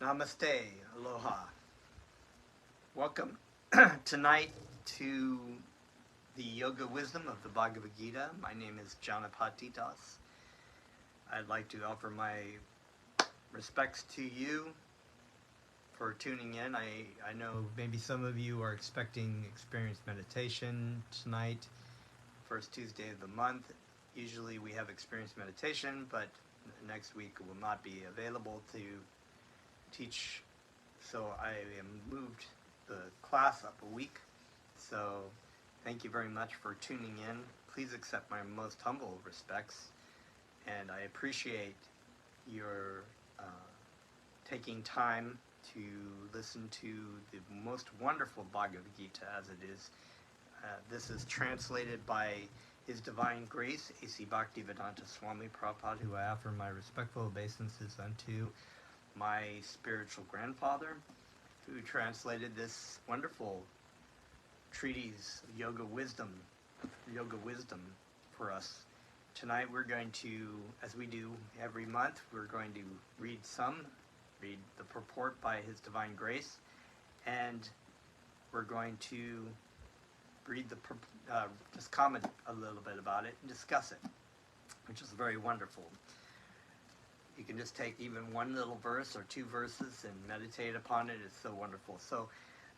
Namaste, aloha. Welcome tonight to the Yoga Wisdom of the Bhagavad Gita. My name is Janapati. I'd like to offer my respects to you for tuning in. I know maybe some of you are expecting experienced meditation tonight, first Tuesday of the month. Usually we have experienced meditation, but next week will not be available to teach, so I moved the class up a week. So thank you very much for tuning in. Please accept my most humble respects, and I appreciate your taking time to listen to the most wonderful Bhagavad Gita as it is. This is translated by His Divine Grace, A.C. Bhaktivedanta Swami Prabhupada, who I offer my respectful obeisances unto, my spiritual grandfather, who translated this wonderful treatise of yoga wisdom for us. Tonight we're going to, as we do every month, we're going to read the purport by His Divine Grace, and we're going to read just comment a little bit about it and discuss it, which is very wonderful. You can just take even one little verse or two verses and meditate upon it. It's so wonderful. So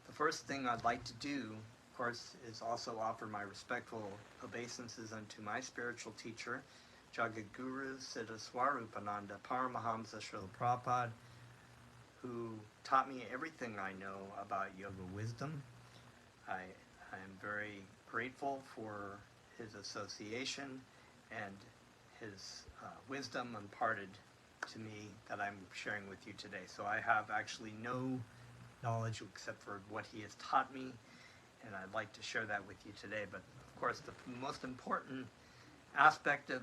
the first thing I'd like to do, of course, is also offer my respectful obeisances unto my spiritual teacher, Jagadguru Siddha Swarupananda Paramahamsa Srila Prabhupada, who taught me everything I know about yoga wisdom. I am very grateful for his association and his wisdom imparted to me that I'm sharing with you today. So I have actually no knowledge except for what he has taught me, and I'd like to share that with you today. But of course, the most important aspect of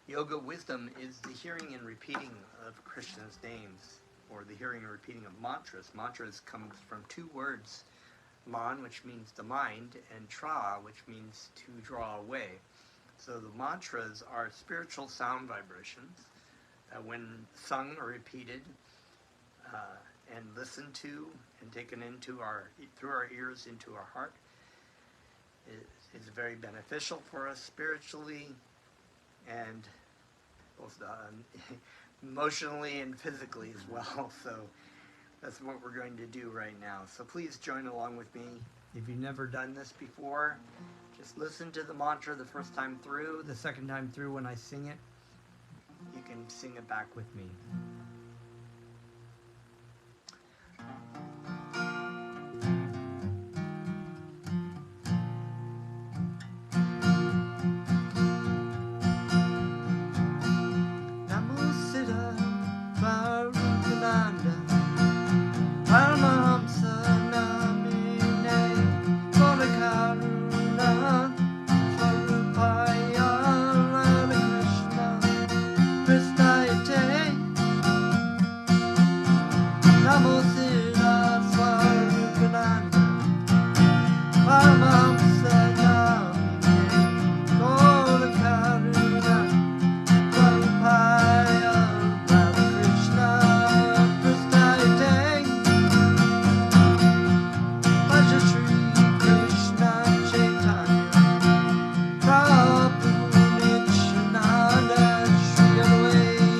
yoga wisdom is the hearing and repeating of Krishna's names, or the hearing and repeating of mantras. Mantras come from two words, man, which means the mind, and tra, which means to draw away. So the mantras are spiritual sound vibrations that when sung or repeated and listened to and taken through our ears into our heart, is very beneficial for us spiritually and both emotionally and physically as well. So that's what we're going to do right now. So please join along with me. If you've never done this before, just listen to the mantra the first time through. The second time through, when I sing it, you can sing it back with me. Namo Siddha Swarupananda Paramahamsa Namine Karuna Swarupaya Radha Krishna Namo Siddha Swarupananda Paramahamsa Namine Karuna Swarupaya Radha Krishna Bhaja Shri Krishna Chaitanya Prabhu Nityananda Shri Advaita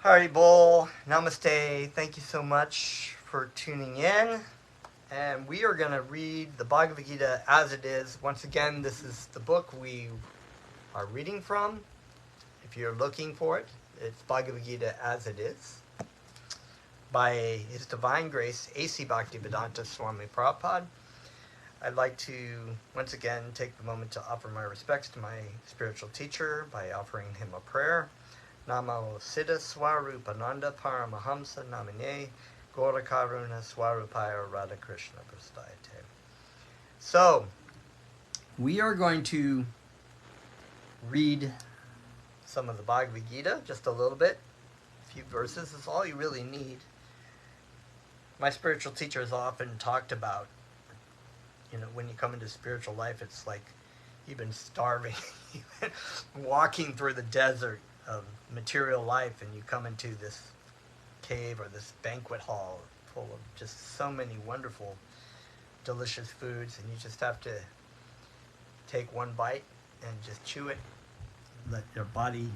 Howdy, Bull. Namaste. Thank you so much for tuning in. And we are going to read the Bhagavad Gita as it is. Once again, this is the book we are reading from. If you're looking for it, it's Bhagavad Gita as it is, by His Divine Grace, A.C. Bhaktivedanta Swami Prabhupada. I'd like to once again take the moment to offer my respects to my spiritual teacher by offering him a prayer. Namo Siddha Swarupananda Paramahamsa Namine Gaurakaruna Swarupaya Radhakrishna Prastayate. So, we are going to read some of the Bhagavad Gita, just a little bit. A few verses is all you really need. My spiritual teacher has often talked about, when you come into spiritual life, it's like you've been starving, you've been walking through the desert of material life, and you come into this cave or this banquet hall full of just so many wonderful, delicious foods, and you just have to take one bite and just chew it, let your body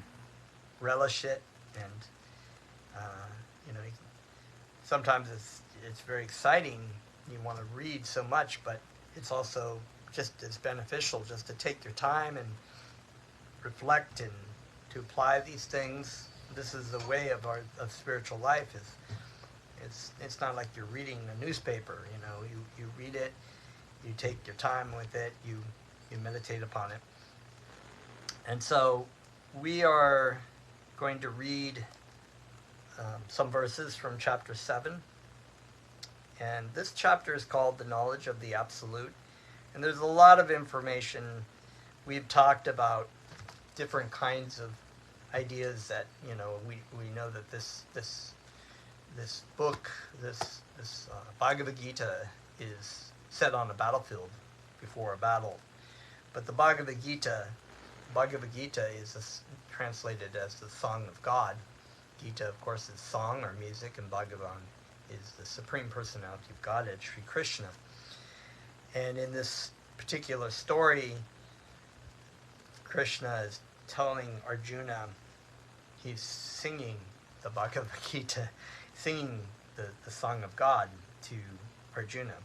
relish it, and sometimes it's very exciting. You want to read so much, but it's also just as beneficial just to take your time and reflect and to apply these things. This is the way of spiritual life. It's not like you're reading a newspaper. You read it, you take your time with it, you meditate upon it. And so we are going to read some verses from chapter 7. And this chapter is called The Knowledge of the Absolute. And there's a lot of information. We've talked about different kinds of ideas that, we know that this book, this Bhagavad Gita is set on a battlefield before a battle. But the Bhagavad Gita is translated as the Song of God. Gita, of course, is song or music, and Bhagavan is the Supreme Personality of Godhead, Sri Krishna. And in this particular story, Krishna is telling Arjuna, he's singing the Bhagavad Gita, singing the Song of God to Arjuna.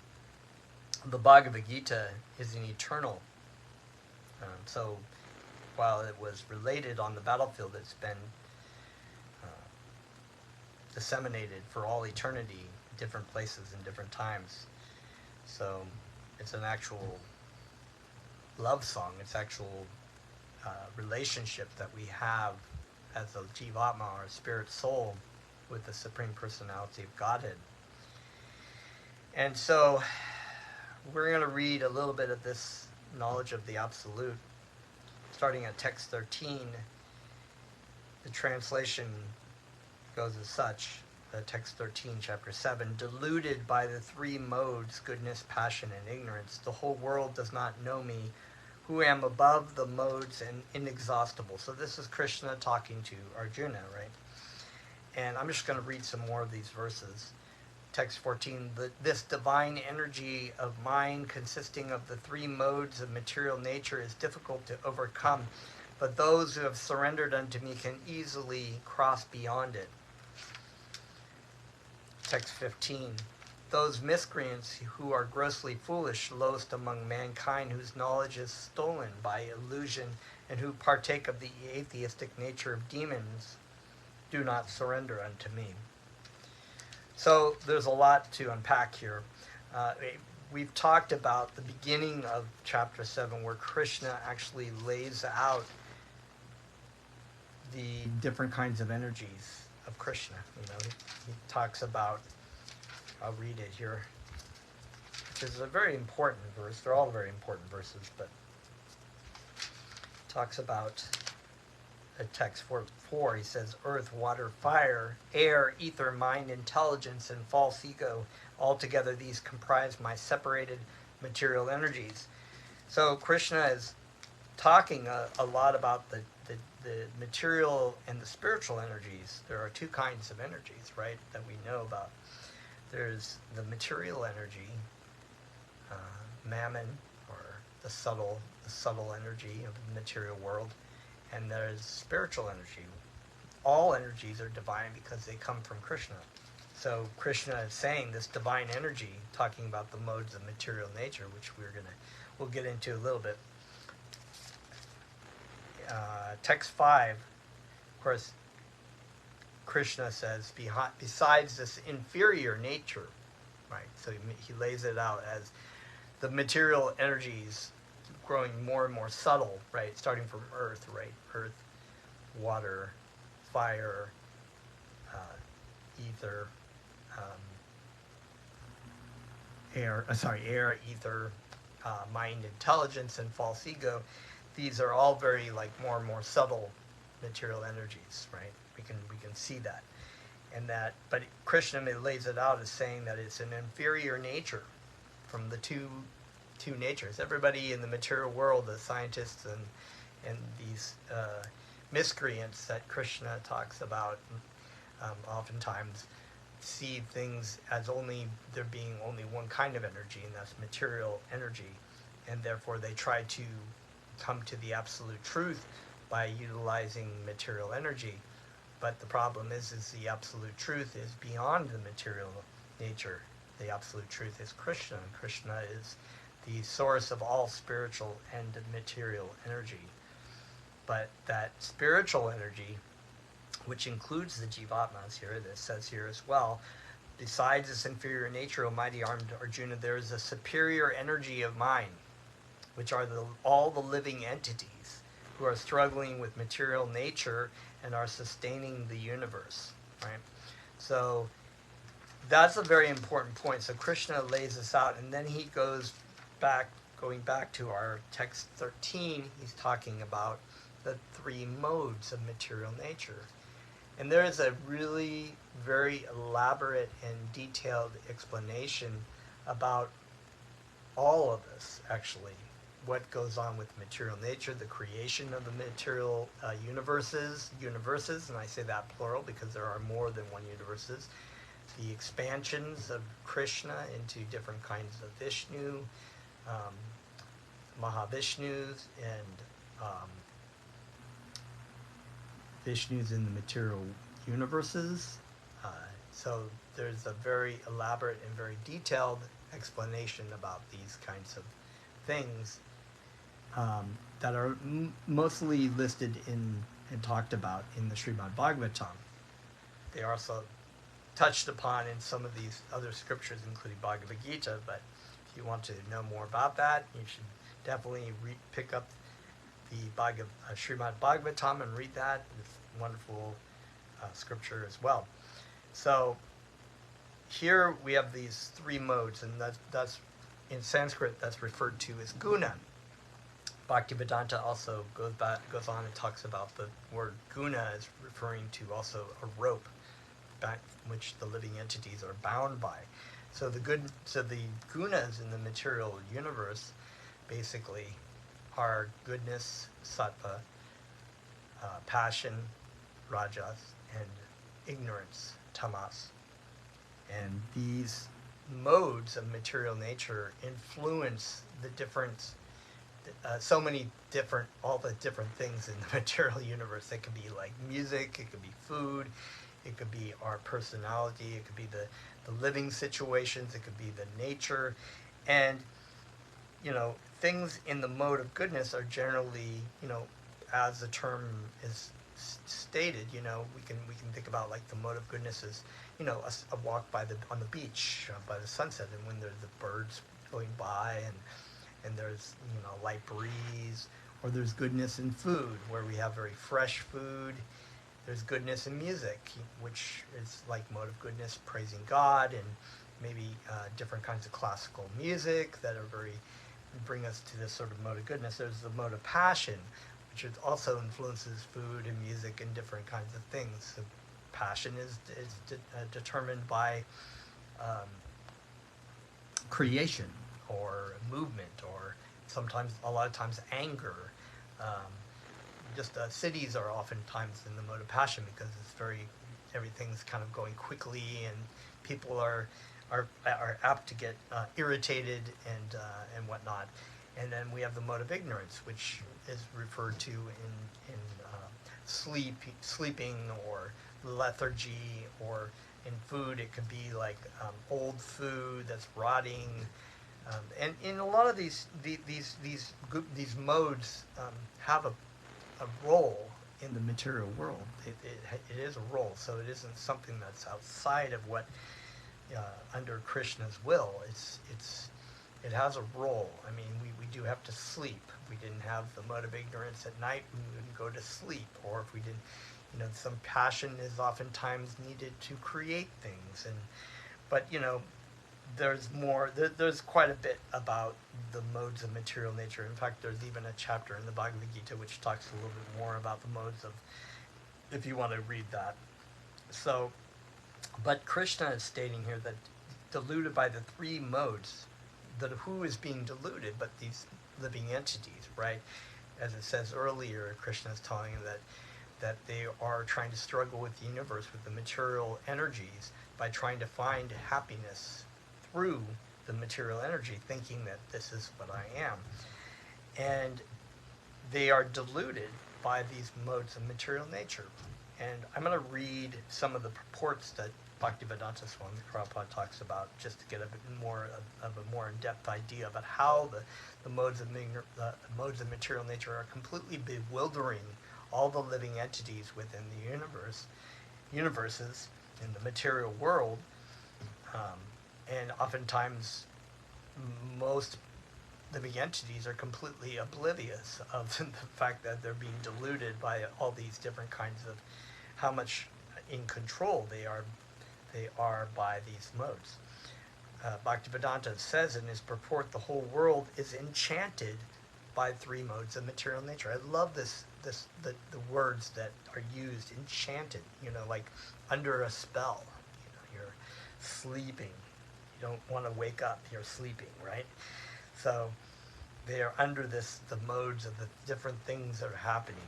The Bhagavad Gita is an eternal. So while it was related on the battlefield, it's been disseminated for all eternity, different places and different times. So it's an actual love song. It's actual relationship that we have as a Jivatma, or spirit soul, with the Supreme Personality of Godhead. And so we're going to read a little bit of this knowledge of the Absolute, starting at text 13. The translation goes as such, text 13, chapter 7, deluded by the three modes, goodness, passion, and ignorance, the whole world does not know me, who am above the modes and inexhaustible. So this is Krishna talking to Arjuna, right? And I'm just going to read some more of these verses. Text 14, this divine energy of mind consisting of the three modes of material nature is difficult to overcome, but those who have surrendered unto me can easily cross beyond it. Text 15, those miscreants who are grossly foolish, lowest among mankind, whose knowledge is stolen by illusion, and who partake of the atheistic nature of demons, do not surrender unto me. So there's a lot to unpack here. We've talked about the beginning of chapter 7, where Krishna actually lays out the different kinds of energies of Krishna. He talks about, I'll read it here, which is a very important verse. They're all very important verses, but talks about text 4, he says, earth, water, fire, air, ether, mind, intelligence, and false ego. Altogether, these comprise my separated material energies. So Krishna is talking a lot about the material and the spiritual energies. There are two kinds of energies, right, that we know about. There's the material energy, mammon, or the subtle energy of the material world, and there's spiritual energy, all energies are divine because they come from Krishna. So Krishna is saying this divine energy, talking about the modes of material nature, which we'll get into a little bit. Text 5, of course, Krishna says, besides this inferior nature, right? So he lays it out as the material energies growing more and more subtle, right? Starting from earth, right? Earth, water, fire, ether, air, ether, mind, intelligence, and false ego. These are all very more and more subtle material energies, right? We can see that, but Krishna lays it out as saying that it's an inferior nature from the two natures. Everybody in the material world, the scientists and these miscreants that Krishna talks about, oftentimes see things as there being only one kind of energy, and that's material energy, and therefore they try to come to the absolute truth by utilizing material energy. But the problem is the absolute truth is beyond the material nature. The absolute truth is Krishna, and Krishna is the source of all spiritual and material energy. But that spiritual energy, which includes the jivatmas here, this says here as well, besides this inferior nature, O mighty armed Arjuna, there is a superior energy of mind, which are all the living entities who are struggling with material nature and are sustaining the universe, right? So that's a very important point. So Krishna lays this out, and then he going back to our text 13, he's talking about the three modes of material nature. And there is a really very elaborate and detailed explanation about all of this, actually. What goes on with material nature, the creation of the material universes, and I say that plural because there are more than one universes, the expansions of Krishna into different kinds of Vishnu, Mahavishnus, and Vishnus in the material universes. So there's a very elaborate and very detailed explanation about these kinds of things that are mostly listed and talked about in the Srimad Bhagavatam. They are also touched upon in some of these other scriptures, including Bhagavad Gita, but if you want to know more about that, you should definitely pick up the Srimad Bhagavatam and read that. It's a wonderful scripture as well. So here we have these three modes, and that's in Sanskrit that's referred to as guna. Bhaktivedanta also goes on and talks about the word guna as referring to also a rope, which the living entities are bound by. So the gunas in the material universe basically are goodness, sattva, passion, rajas, and ignorance, tamas. And these modes of material nature influence the different, all the different things in the material universe. It could be like music, it could be food, it could be our personality, it could be the living situations, it could be the nature. And, things in the mode of goodness are generally, as the term is stated, we can think about like the mode of goodness is, a walk on the beach by the sunset, and when there's the birds going by and there's light breeze, or there's goodness in food where we have very fresh food. There's goodness in music, which is like mode of goodness, praising God, and maybe different kinds of classical music that bring us to this sort of mode of goodness. There's the mode of passion, which also influences food and music and different kinds of things. So passion is determined by creation or movement, or a lot of times anger. Cities are oftentimes in the mode of passion because everything's kind of going quickly, and people are apt to get irritated and whatnot. And then we have the mode of ignorance, which is referred to in sleeping, or lethargy, or in food it could be like old food that's rotting, and in a lot of these modes have a role in the material world. It is a role, so it isn't something that's outside of what under Krishna's will. It has a role. I mean, we do have to sleep. If we didn't have the mode of ignorance at night, we wouldn't go to sleep. Or if we didn't, some passion is oftentimes needed to create things. But there's more. There's quite a bit about the modes of material nature. In fact, there's even a chapter in the Bhagavad Gita which talks a little bit more about the modes of, if you want to read that. So, but Krishna is stating here that deluded by the three modes, that who is being deluded but these living entities, right? As it says earlier, Krishna is telling that they are trying to struggle with the universe, with the material energies, by trying to find happiness through the material energy, thinking that this is what I am. And they are deluded by these modes of material nature. And I'm going to read some of the purports that Bhaktivedanta Swami Prabhupada talks about, just to get a bit more of a more in-depth idea about how the modes of material nature are completely bewildering all the living entities within the universes in the material world, and oftentimes most living entities are completely oblivious of the fact that they're being deluded by all these different kinds of how much in control they are by these modes. Bhaktivedanta says in his purport, the whole world is enchanted by three modes of material nature. I love the words that are used, enchanted, like under a spell. You're sleeping. You don't want to wake up, you're sleeping, right? So they are under the modes of the different things that are happening.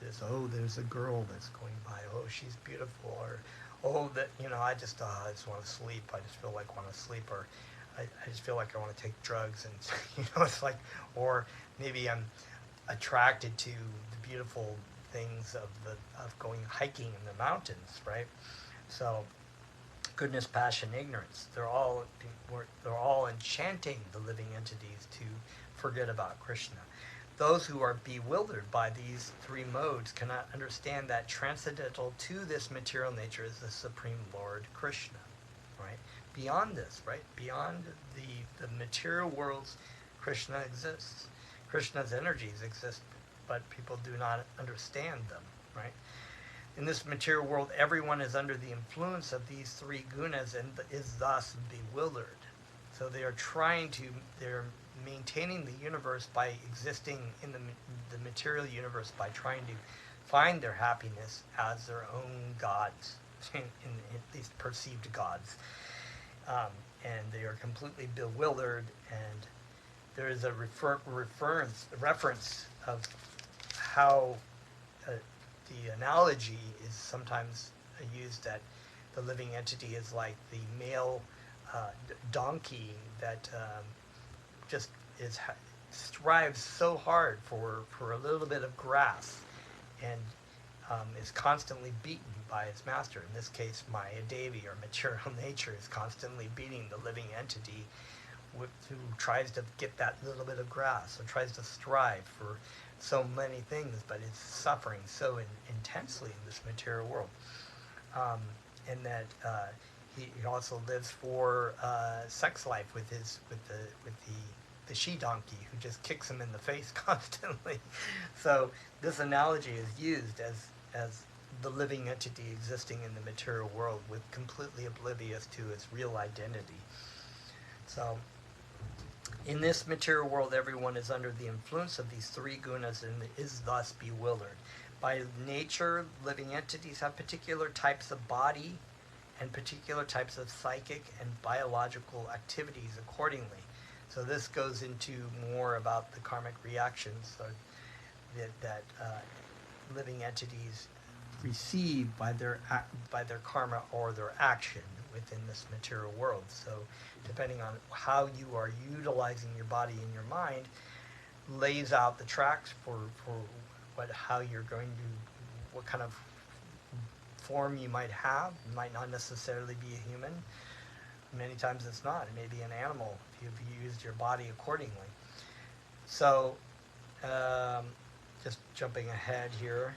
There's a girl that's going by, she's beautiful, or I just want to sleep, I just feel like I want to sleep, or I just feel like I want to take drugs, and it's like, or maybe I'm attracted to the beautiful things of going hiking in the mountains, right? So goodness, passion, ignorance, they're all enchanting the living entities to forget about Krishna. Those who are bewildered by these three modes cannot understand that transcendental to this material nature is the Supreme Lord Krishna, right? Beyond this, right? Beyond the material worlds, Krishna exists. Krishna's energies exist, but people do not understand them, right? In this material world, everyone is under the influence of these three gunas and is thus bewildered. So they're maintaining the universe by existing in the material universe, by trying to find their happiness as their own gods, in these perceived gods. And they are completely bewildered, and there is a reference of how the analogy is sometimes used that the living entity is like the male donkey that just strives so hard for a little bit of grass, and is constantly beaten by its master. In this case, Maya Devi, or material nature, is constantly beating the living entity who tries to get that little bit of grass, or tries to strive for so many things, but is suffering so intensely in this material world. And that he also lives for sex life with the she donkey, who just kicks him in the face constantly. So this analogy is used as the living entity existing in the material world, with completely oblivious to its real identity. So in this material world, everyone is under the influence of these three gunas and is thus bewildered. By nature, living entities have particular types of body and particular types of psychic and biological activities accordingly. So this goes into more about the karmic reactions that living entities receive by their karma or their action within this material world. So depending on how you are utilizing your body and your mind, lays out the tracks for how you're going to what kind of form you might have. You might not necessarily be a human. Many times it's not. It may be an animal if you've used your body accordingly. So, just jumping ahead here.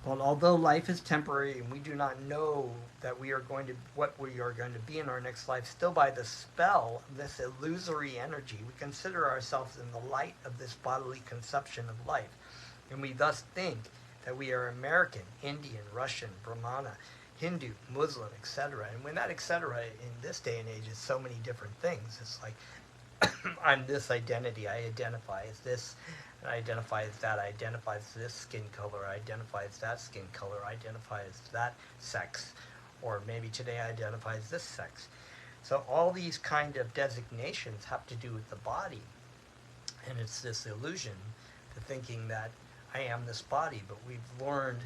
Well, although life is temporary and we do not know that what we are going to be in our next life, still by the spell of this illusory energy, we consider ourselves in the light of this bodily conception of life. And we thus think that we are American, Indian, Russian, Brahmana, Hindu, Muslim, etc. And when that etc. in this day and age is so many different things, it's like, I'm this identity, I identify as this, and I identify as that, I identify as this skin color, I identify as that skin color, I identify as that sex, or maybe today I identify as this sex. So all these kind of designations have to do with the body, and it's this illusion to thinking that I am this body, but we've learned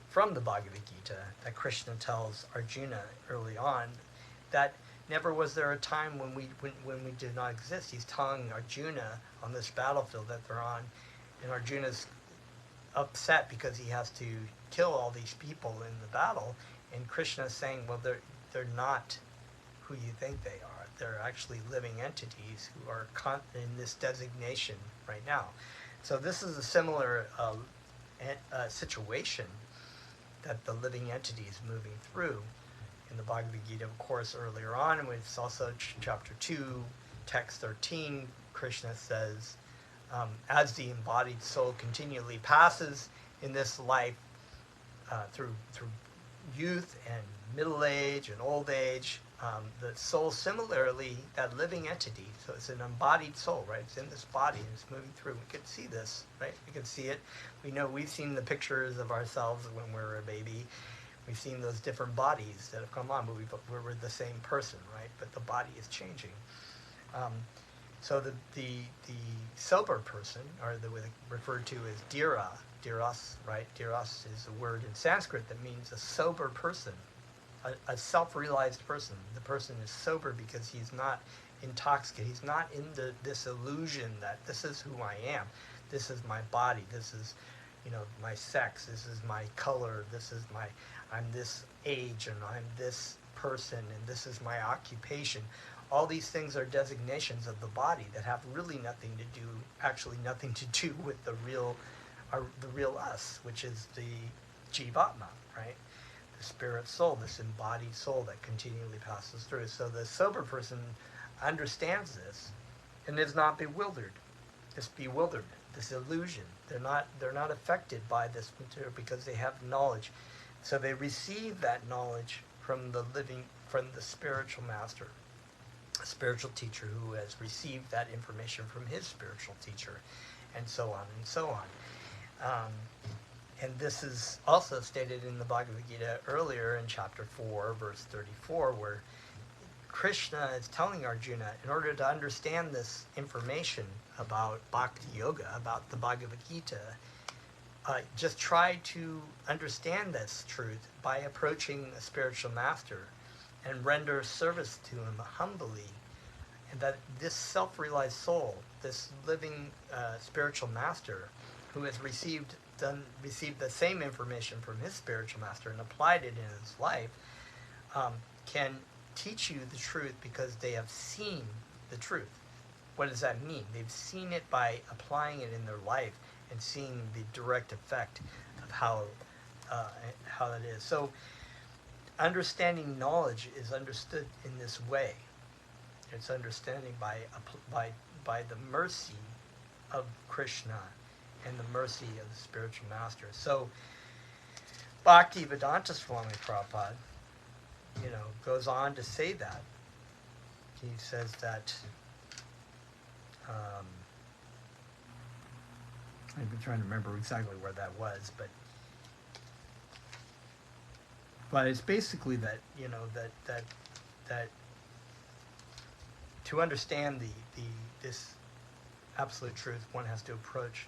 from the Bhagavad Gita that Krishna tells Arjuna early on that never was there a time when we did not exist. He's telling Arjuna on this battlefield that they're on, and Arjuna's upset because he has to kill all these people in the battle, and Krishna's saying, well, they're not who you think they are. They're actually living entities who are in this designation right now. So this is a similar situation that the living entity is moving through. In the Bhagavad Gita, of course, earlier on, and it's also chapter 2, text 13, Krishna says, as the embodied soul continually passes in this life through youth and middle age and old age, the soul similarly, that living entity, so it's an embodied soul, right? It's in this body and it's moving through. We can see this, right? We can see it. We know we've seen the pictures of ourselves when we were a baby. We've seen those different bodies that have come on, but we're the same person, right? But the body is changing. So the sober person, or referred to as dhiras, right? Dhiras is a word in Sanskrit that means a sober person, a self-realized person. The person is sober because he's not intoxicated. He's not in this illusion that this is who I am. This is my body. This is, my sex. This is my color. I'm this age, and I'm this person, and this is my occupation. All these things are designations of the body that have really nothing to do with the real us, which is the jivatma, right? The spirit soul, this embodied soul that continually passes through. So the sober person understands this and is not bewildered. This bewilderment, this illusion. They're not affected by this material because they have knowledge. So they receive that knowledge from the spiritual master, a spiritual teacher who has received that information from his spiritual teacher, and so on and so on. And this is also stated in the Bhagavad Gita earlier in chapter 4, verse 34, where Krishna is telling Arjuna, in order to understand this information about Bhakti Yoga, about the Bhagavad Gita, just try to understand this truth by approaching a spiritual master and render service to him humbly. And that this self-realized soul, this living spiritual master who has received the same information from his spiritual master and applied it in his life, can teach you the truth because they have seen the truth. What does that mean? They've seen it by applying it in their life and seeing the direct effect of how that is. So understanding knowledge is understood in this way. It's understanding by the mercy of Krishna and the mercy of the spiritual master. So Bhaktivedanta Swami Prabhupada, goes on to say that. He says that I've been trying to remember exactly where that was, but it's basically that that to understand this absolute truth, one has to approach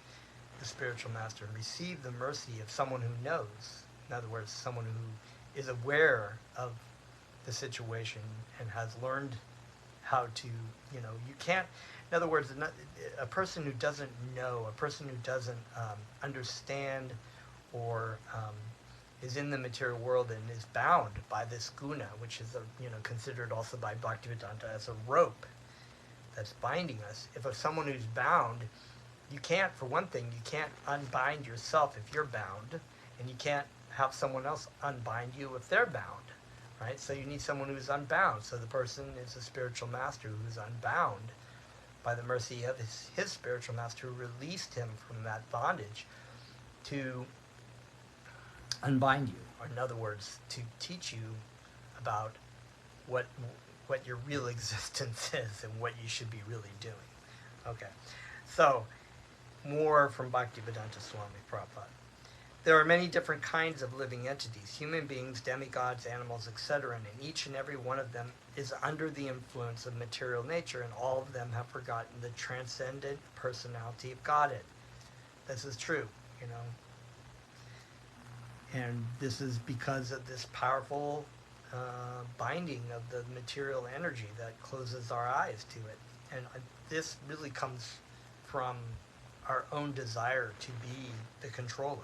the spiritual master and receive the mercy of someone who knows. In other words, someone who is aware of the situation and has learned how to, you can't, in other words, a person who doesn't know, a person who doesn't understand or is in the material world and is bound by this guna, which is considered also by Bhaktivedanta as a rope that's binding us. If someone who's bound, you can't, for one thing, you can't unbind yourself if you're bound, and you can't have someone else unbind you if they're bound, right? So you need someone who's unbound. So the person is a spiritual master who's unbound by the mercy of his spiritual master who released him from that bondage to unbind you, or in other words, to teach you about what your real existence is and what you should be really doing. Okay, so more from Bhaktivedanta Swami Prabhupada. There are many different kinds of living entities, human beings, demigods, animals, etc., and each and every one of them is under the influence of material nature, and all of them have forgotten the transcendent personality of Godhead. This is true, and this is because of this powerful binding of the material energy that closes our eyes to it. And this really comes from our own desire to be the controller.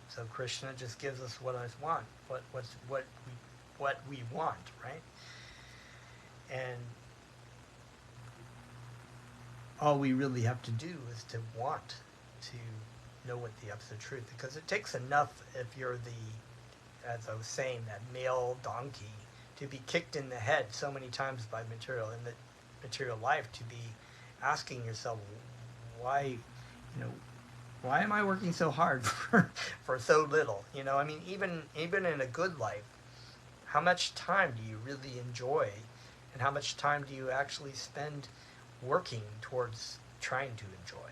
So Krishna just gives us what I want, what we want, right? And all we really have to do is to want to know what the absolute truth, because it takes enough if you're the, as I was saying, that male donkey, to be kicked in the head so many times by material in the material life, to be asking yourself, why am I working so hard for so little? I mean, even in a good life, how much time do you really enjoy, and how much time do you actually spend working towards trying to enjoy?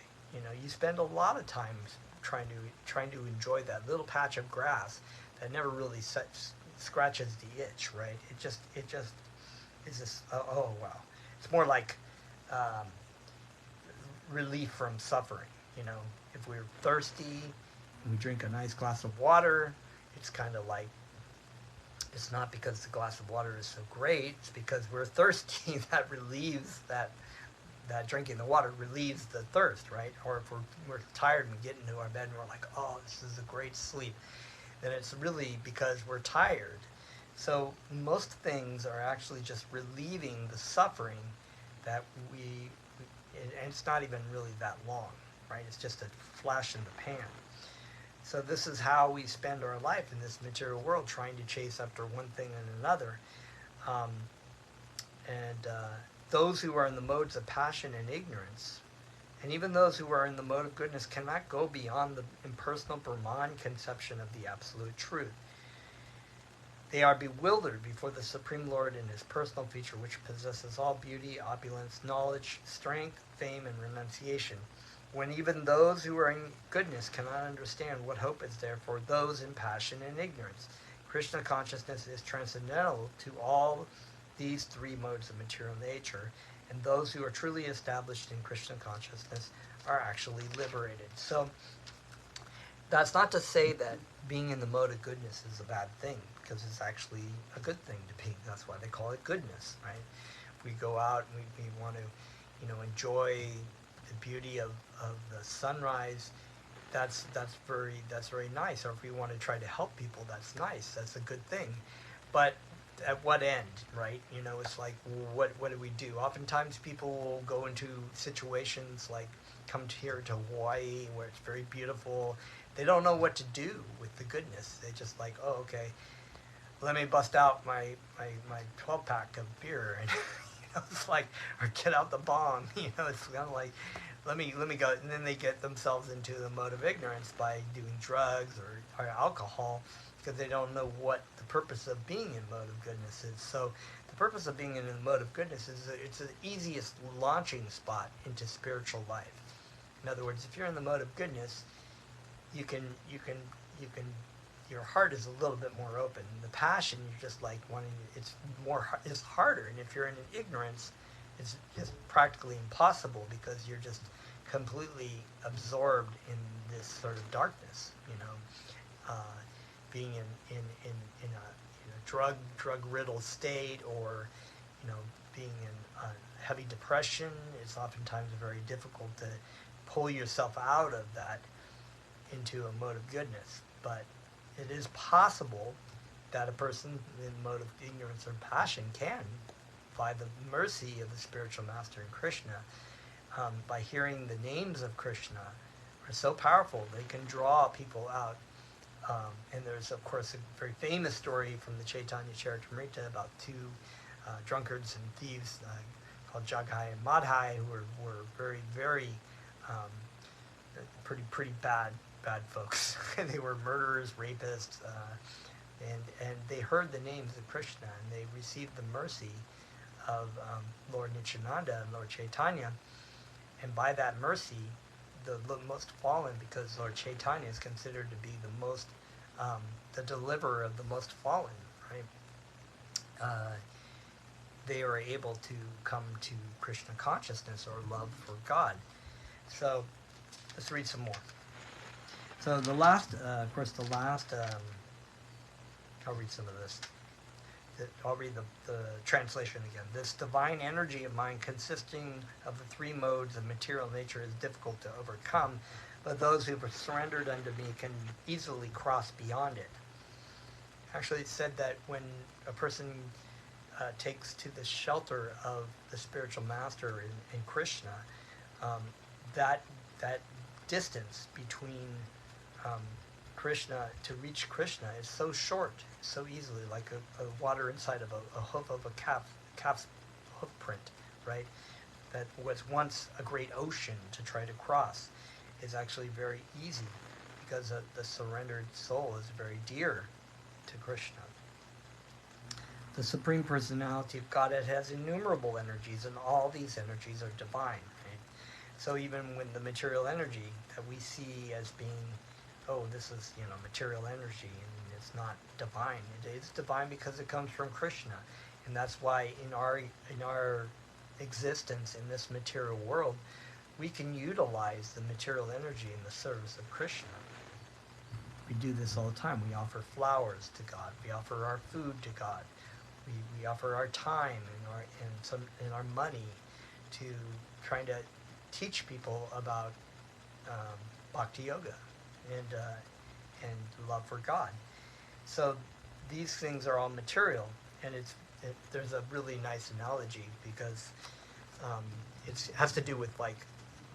You spend a lot of time trying to enjoy that little patch of grass that never really scratches the itch, right? It just is this. Oh wow! It's more like relief from suffering. If we're thirsty and we drink a nice glass of water, it's kind of like, it's not because the glass of water is so great, it's because we're thirsty. That relieves that drinking the water relieves the thirst, right? Or if we're tired and we get into our bed and we're like, oh, this is a great sleep, then it's really because we're tired. So most things are actually just relieving the suffering that and it's not even really that long, right? It's just a flash in the pan. So this is how we spend our life in this material world, trying to chase after one thing and another. Those who are in the modes of passion and ignorance, and even those who are in the mode of goodness, cannot go beyond the impersonal Brahman conception of the absolute truth. They are bewildered before the Supreme Lord in his personal feature, which possesses all beauty, opulence, knowledge, strength, fame, and renunciation, when even those who are in goodness cannot understand what hope is there for those in passion and ignorance. Krishna consciousness is transcendental to all these three modes of material nature, and those who are truly established in Krishna consciousness are actually liberated. So that's not to say that being in the mode of goodness is a bad thing, because it's actually a good thing to be. That's why they call it goodness, right? If we go out and we want to, enjoy the beauty of the sunrise, that's very nice. Or if we want to try to help people, that's nice. That's a good thing. But at what end, right? It's like, what do we do? Oftentimes people will go into situations like come here to Hawaii where it's very beautiful. They don't know what to do with the goodness. They just like, oh, okay, let me bust out my 12-pack of beer, and it's like, or get out the bong. It's kind of like, let me go, and then they get themselves into the mode of ignorance by doing drugs or alcohol, because they don't know what the purpose of being in mode of goodness is. So the purpose of being in the mode of goodness is it's the easiest launching spot into spiritual life. In other words, if you're in the mode of goodness, you can your heart is a little bit more open. The passion, you're just like wanting, it's harder. And if you're in an ignorance, it's just practically impossible, because you're just completely absorbed in this sort of darkness, being in a drug-riddled state, or being in heavy depression, it's oftentimes very difficult to pull yourself out of that into a mode of goodness. But it is possible that a person in mode of ignorance or passion can, by the mercy of the spiritual master in Krishna, by hearing the names of Krishna, are so powerful they can draw people out. And there's, of course, a very famous story from the Chaitanya Charitamrita about two drunkards and thieves called Jagai and Madhai, who were very, very pretty bad folks. They were murderers, rapists, and they heard the names of Krishna, and they received the mercy of Lord Nityananda and Lord Chaitanya. And by that mercy, the most fallen, because Lord Chaitanya is considered to be the most, the deliverer of the most fallen, right? They are able to come to Krishna consciousness or love for God. So let's read some more. So the last, of course, I'll read some of this. I'll read the translation again. This divine energy of mind, consisting of the three modes of material nature, is difficult to overcome, but those who have surrendered unto me can easily cross beyond it. Actually, it's said that when a person takes to the shelter of the spiritual master in Krishna, that distance between Krishna, to reach Krishna, is so short, so easily, like a water inside of a hoof of a calf's hoof print, right? That was once a great ocean to try to cross is actually very easy, because the surrendered soul is very dear to Krishna. The Supreme Personality of Godhead has innumerable energies, and all these energies are divine. Right? So even when the material energy that we see as being, this is material energy, and it's not divine. It is divine because it comes from Krishna, and that's why in our existence in this material world, we can utilize the material energy in the service of Krishna. We do this all the time. We offer flowers to God. We offer our food to God. We offer our time and our money to trying to teach people about bhakti yoga and love for God. So these things are all material, and there's a really nice analogy, because it has to do with like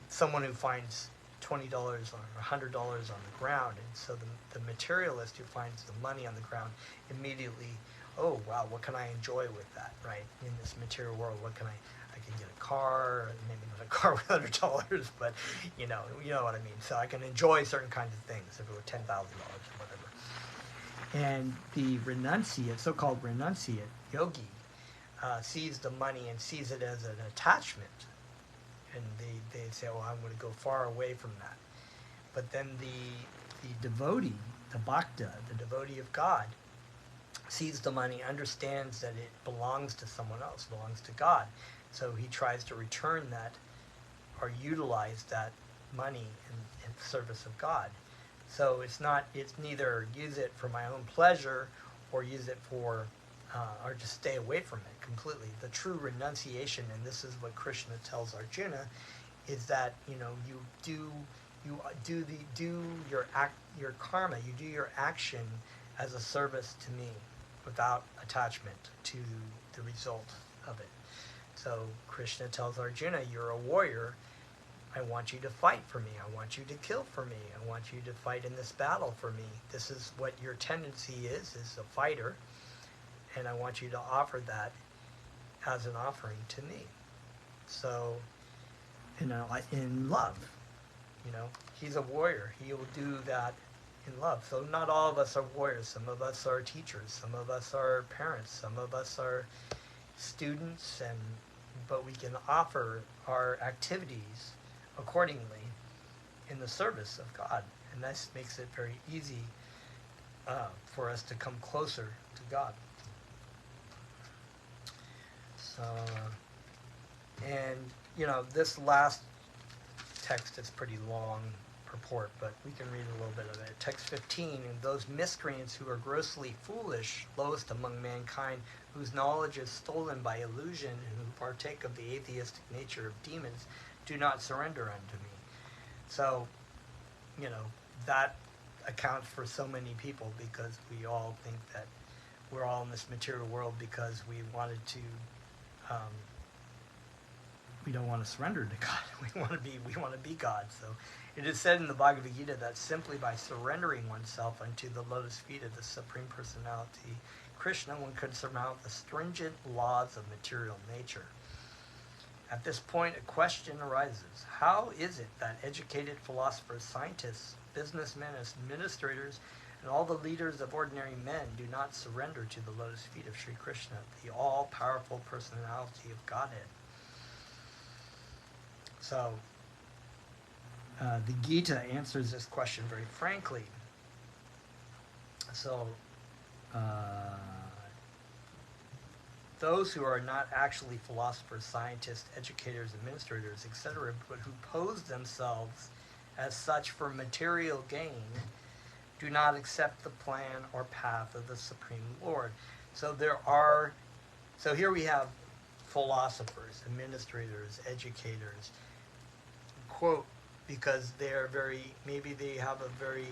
someone who finds $20 or $100 on the ground, and so the materialist who finds the money on the ground immediately, oh wow, what can I enjoy with that, right? In this material world, what can I can get a car, maybe not a car with $100, but you know what I mean. So I can enjoy certain kinds of things if it were $10,000 or whatever. And the renunciate, so-called renunciate yogi, sees the money and sees it as an attachment, and they say, "Oh, I'm going to go far away from that." But then the devotee, the bhakta, the devotee of God, sees the money, understands that it belongs to someone else, belongs to God. So he tries to return that or utilize that money in service of God. So it's neither use it for my own pleasure or use it for, or just stay away from it completely. The true renunciation, and this is what Krishna tells Arjuna, is that you do your karma, you do your action as a service to me, without attachment to the result of it. So Krishna tells Arjuna, you're a warrior. I want you to fight for me. I want you to kill for me. I want you to fight in this battle for me. This is what your tendency is a fighter. And I want you to offer that as an offering to me. So, in love, he's a warrior. He will do that in love. So not all of us are warriors. Some of us are teachers. Some of us are parents. Some of us are students, but we can offer our activities accordingly in the service of God, and this makes it very easy for us to come closer to God. So, and this last text is pretty long, purport, but we can read a little bit of it. Text 15, and those miscreants who are grossly foolish, lowest among mankind, whose knowledge is stolen by illusion, and who partake of the atheistic nature of demons, do not surrender unto me. So, that accounts for so many people, because we all think that we're all in this material world because we wanted to, we don't want to surrender to God. We want to be God. So it is said in the Bhagavad Gita that simply by surrendering oneself unto the lotus feet of the Supreme Personality, Krishna, one could surmount the stringent laws of material nature. At this point, a question arises. How is it that educated philosophers, scientists, businessmen, administrators, and all the leaders of ordinary men do not surrender to the lotus feet of Sri Krishna, the all-powerful personality of Godhead? So, the Gita answers this question very frankly. So, those who are not actually philosophers, scientists, educators, administrators, etc., but who pose themselves as such for material gain, do not accept the plan or path of the Supreme Lord. So here we have philosophers, administrators, educators, quote, because they're maybe they have a very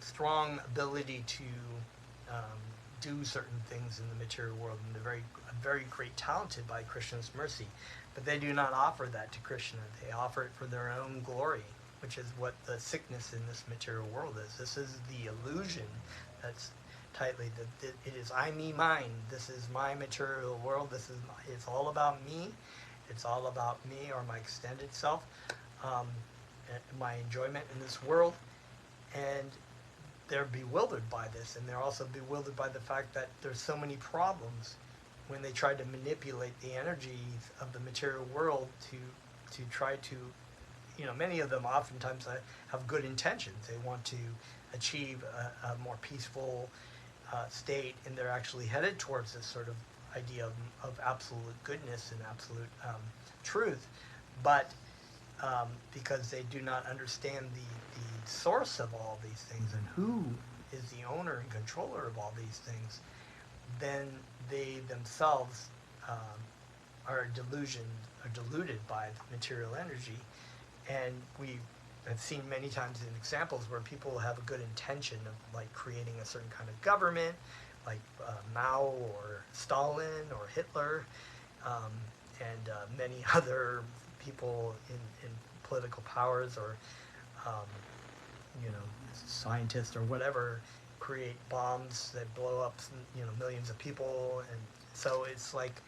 strong ability to do certain things in the material world, and they're very great talented by Krishna's mercy, but they do not offer that to Krishna. They offer it for their own glory, which is what the sickness in this material world is. This is the illusion that's tightly, that it is I, me, mine. This is my material world. It's all about me. It's all about me or my extended self, my enjoyment in this world. And they're bewildered by this, and they're also bewildered by the fact that there's so many problems when they try to manipulate the energies of the material world to try to, many of them oftentimes have good intentions. They want to achieve a more peaceful state, and they're actually headed towards this sort of idea of absolute goodness and absolute truth, but because they do not understand the source of all these things and who is the owner and controller of all these things, then they themselves are deluded by the material energy. And we have seen many times in examples where people have a good intention of like creating a certain kind of government, like Mao or Stalin or Hitler, and many other people in political powers, or scientists or whatever, create bombs that blow up millions of people. And so it's like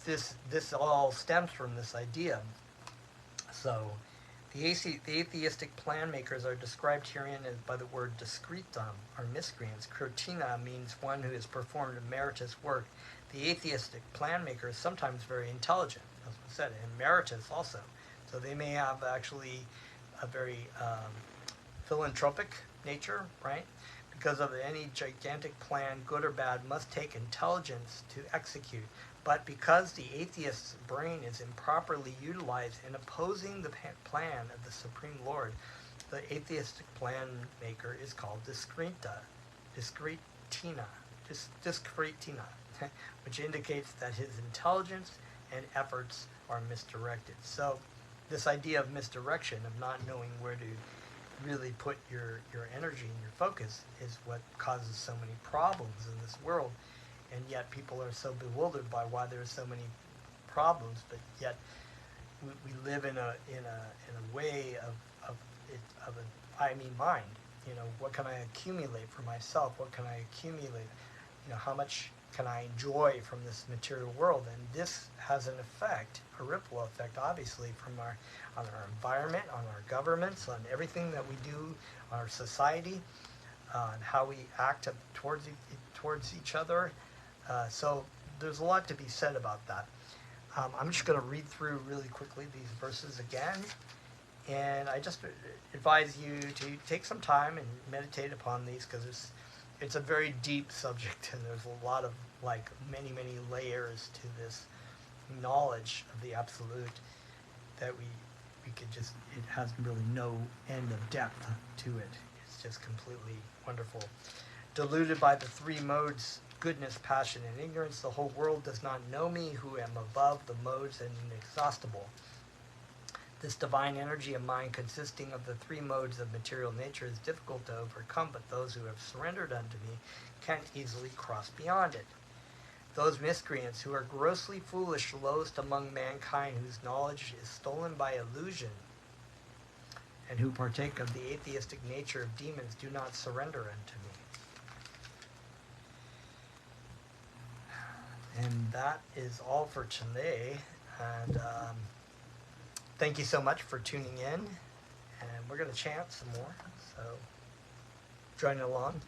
this all stems from this idea. So the atheistic plan makers are described herein as by the word discretum, or miscreants. Kritina means one who has performed emeritus work. The atheistic plan maker is sometimes very intelligent, as I said, and meritus also. So they may have actually a very philanthropic nature, right? Because of any gigantic plan, good or bad, must take intelligence to execute. But because the atheist's brain is improperly utilized in opposing the plan of the Supreme Lord, the atheistic plan maker is called discretina, which indicates that his intelligence and efforts are misdirected. So this idea of misdirection, of not knowing where to really put your energy and your focus, is what causes so many problems in this world. And yet people are so bewildered by why there's so many problems, but yet we live in a way of an I, me, mind. What can I accumulate for myself? What can I accumulate? How much can I enjoy from this material world? And this has an effect, a ripple effect, obviously, on our environment, on our governments, on everything that we do, on our society, on how we act towards each other. So there's a lot to be said about that. I'm just going to read through really quickly these verses again, and I just advise you to take some time and meditate upon these, because it's a very deep subject, and there's a lot of many layers to this knowledge of the absolute that we it has really no end of depth to it. It's just completely wonderful. Deluded by the three modes, goodness, passion, and ignorance, the whole world does not know me, who am above the modes and inexhaustible. This divine energy of mind, consisting of the three modes of material nature, is difficult to overcome, but those who have surrendered unto me can easily cross beyond it. Those miscreants who are grossly foolish, lowest among mankind, whose knowledge is stolen by illusion, and who partake of the atheistic nature of demons, do not surrender unto me. And that is all for today. And thank you so much for tuning in. And we're going to chant some more. So join along.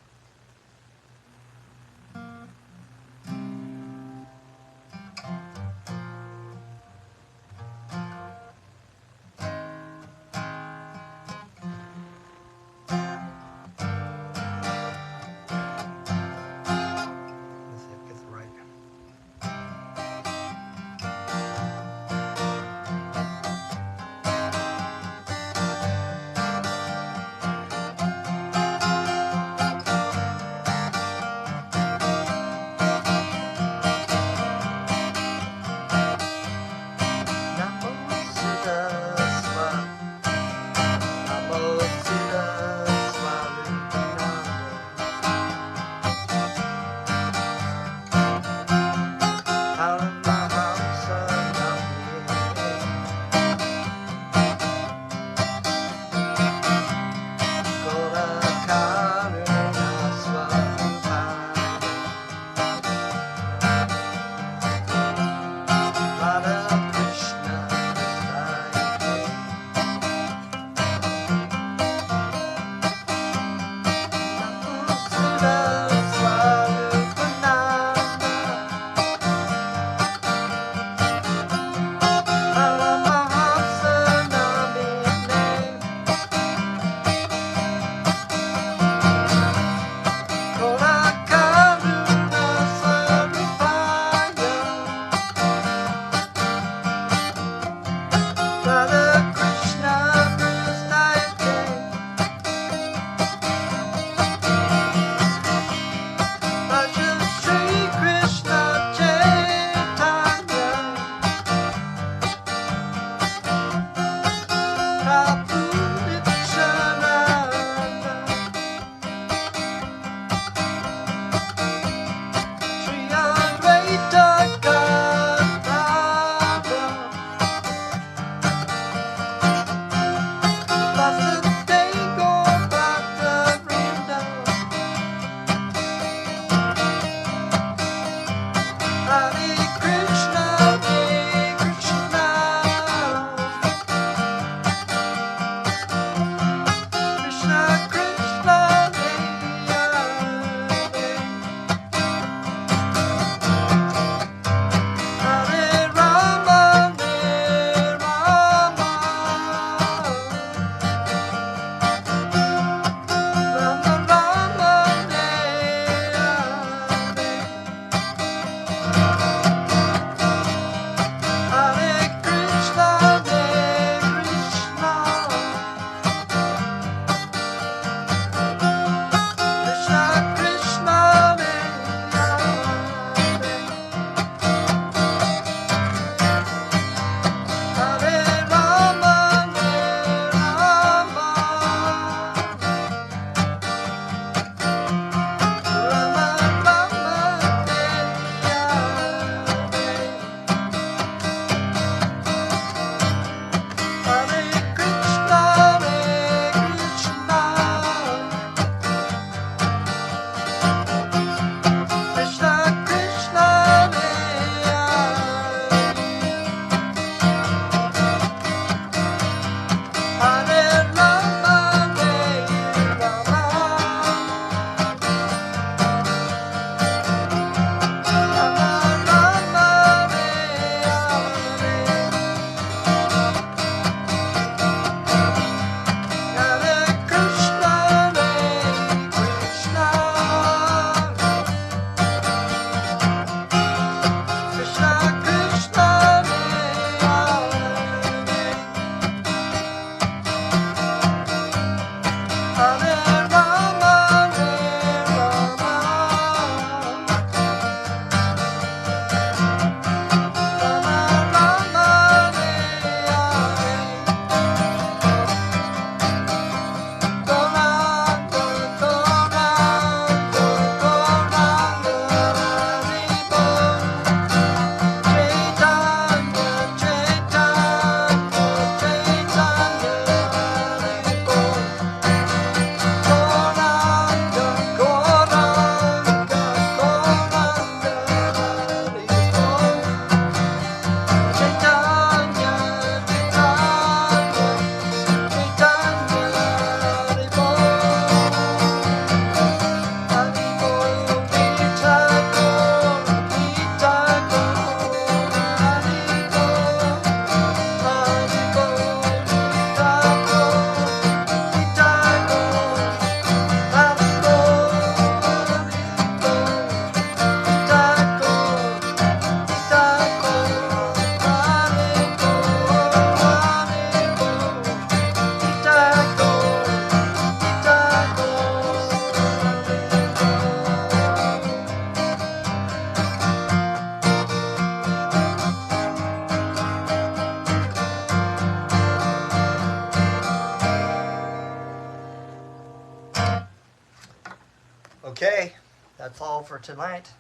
that's all for tonight.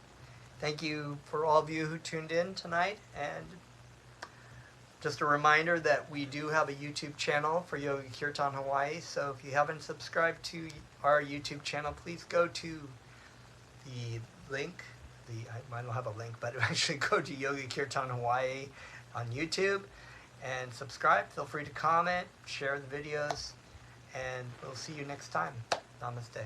Thank you for all of you who tuned in tonight, and just a reminder that we do have a YouTube channel for Yoga Kirtan Hawaii, so if you haven't subscribed to our YouTube channel, please go to the link. I don't have a link, but actually go to Yoga Kirtan Hawaii on YouTube and subscribe. Feel free to comment, share the videos, and we'll see you next time. Namaste.